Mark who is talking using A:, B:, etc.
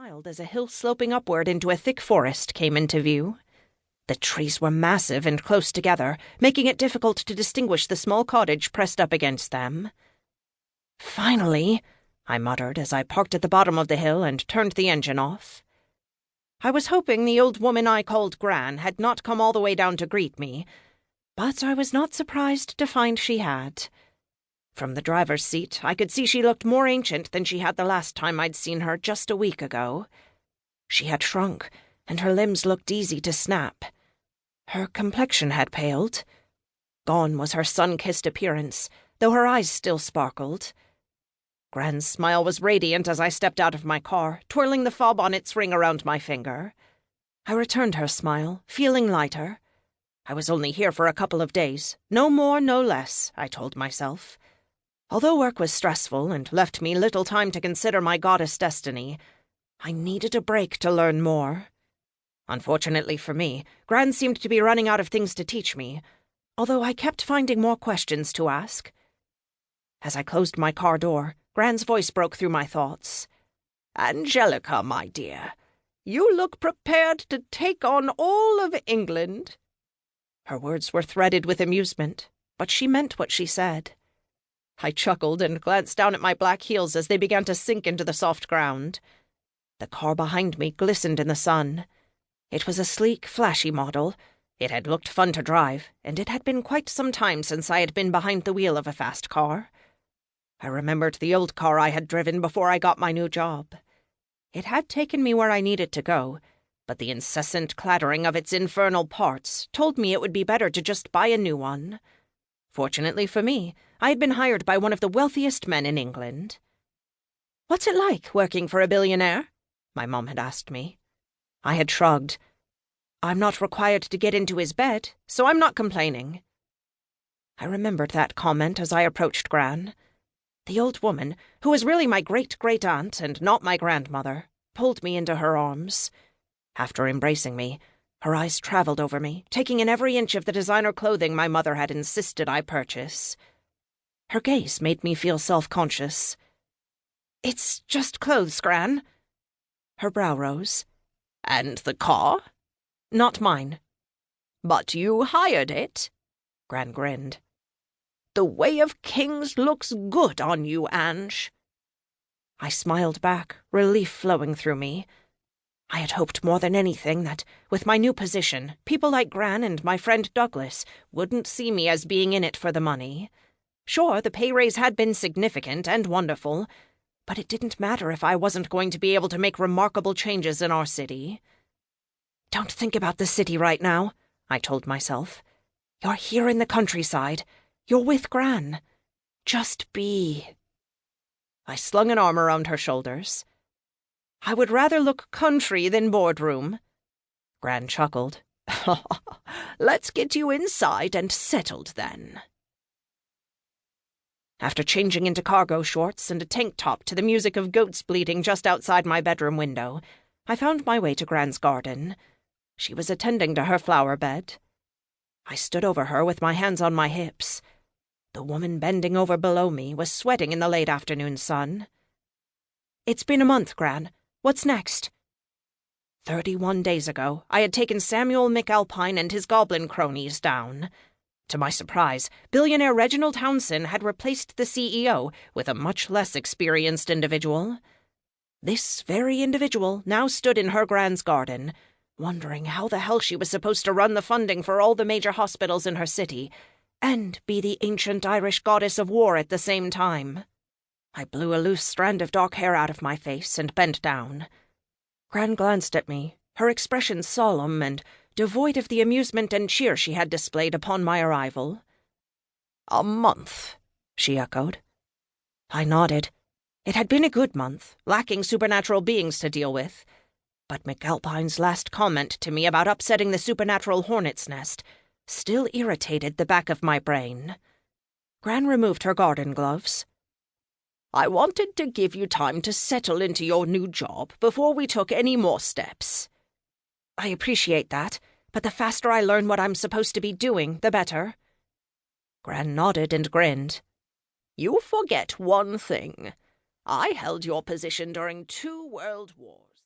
A: smiled as a hill sloping upward into a thick forest came into view. The trees were massive and close together, making it difficult to distinguish the small cottage pressed up against them. "Finally," I muttered as I parked at the bottom of the hill and turned the engine off. I was hoping the old woman I called Gran had not come all the way down to greet me, but I was not surprised to find she had. From the driver's seat, I could see she looked more ancient than she had the last time I'd seen her just a week ago. She had shrunk, and her limbs looked easy to snap. Her complexion had paled. Gone was her sun-kissed appearance, though her eyes still sparkled. Gran's smile was radiant as I stepped out of my car, twirling the fob on its ring around my finger. I returned her smile, feeling lighter. I was only here for a couple of days, no more, no less, I told myself. Although work was stressful and left me little time to consider my goddess destiny, I needed a break to learn more. Unfortunately for me, Gran seemed to be running out of things to teach me, although I kept finding more questions to ask. As I closed my car door, Gran's voice broke through my thoughts. "Angelica, my dear, you look prepared to take on all of England." Her words were threaded with amusement, but she meant what she said. I chuckled and glanced down at my black heels as they began to sink into the soft ground. The car behind me glistened in the sun. It was a sleek, flashy model. It had looked fun to drive, and it had been quite some time since I had been behind the wheel of a fast car. I remembered the old car I had driven before I got my new job. It had taken me where I needed to go, but the incessant clattering of its infernal parts told me it would be better to just buy a new one. Fortunately for me, I had been hired by one of the wealthiest men in England. "What's it like, working for a billionaire?" my mom had asked me. I had shrugged. "I'm not required to get into his bed, so I'm not complaining." I remembered that comment as I approached Gran. The old woman, who was really my great-great-aunt and not my grandmother, pulled me into her arms. After embracing me, her eyes traveled over me, taking in every inch of the designer clothing my mother had insisted I purchase. Her gaze made me feel self-conscious. "It's just clothes, Gran." Her brow rose. "And the car?" "Not mine." "But you hired it?" Gran grinned. "The way of kings looks good on you, Ange." I smiled back, relief flowing through me. I had hoped more than anything that, with my new position, people like Gran and my friend Douglas wouldn't see me as being in it for the money. Sure, the pay raise had been significant and wonderful, but it didn't matter if I wasn't going to be able to make remarkable changes in our city. "Don't think about the city right now," I told myself. "You're here in the countryside. You're with Gran. Just be." I slung an arm around her shoulders. "I would rather look country than boardroom." Gran chuckled. "Let's get you inside and settled then." After changing into cargo shorts and a tank top to the music of goats bleating just outside my bedroom window, I found my way to Gran's garden. She was attending to her flower bed. I stood over her with my hands on my hips. The woman bending over below me was sweating in the late afternoon sun. "It's been a month, Gran. What's next?" 31 days ago, I had taken Samuel McAlpine and his goblin cronies down. To my surprise, billionaire Reginald Townsend had replaced the CEO with a much less experienced individual. This very individual now stood in her Gran's garden, wondering how the hell she was supposed to run the funding for all the major hospitals in her city, and be the ancient Irish goddess of war at the same time. I blew a loose strand of dark hair out of my face and bent down. Gran glanced at me, her expression solemn and devoid of the amusement and cheer she had displayed upon my arrival. "A month," she echoed. I nodded. It had been a good month, lacking supernatural beings to deal with. But McAlpine's last comment to me about upsetting the supernatural hornet's nest still irritated the back of my brain. Gran removed her garden gloves. "I wanted to give you time to settle into your new job before we took any more steps." "I appreciate that, but the faster I learn what I'm supposed to be doing, the better." Gran nodded and grinned. "You forget one thing. I held your position during 2 world wars."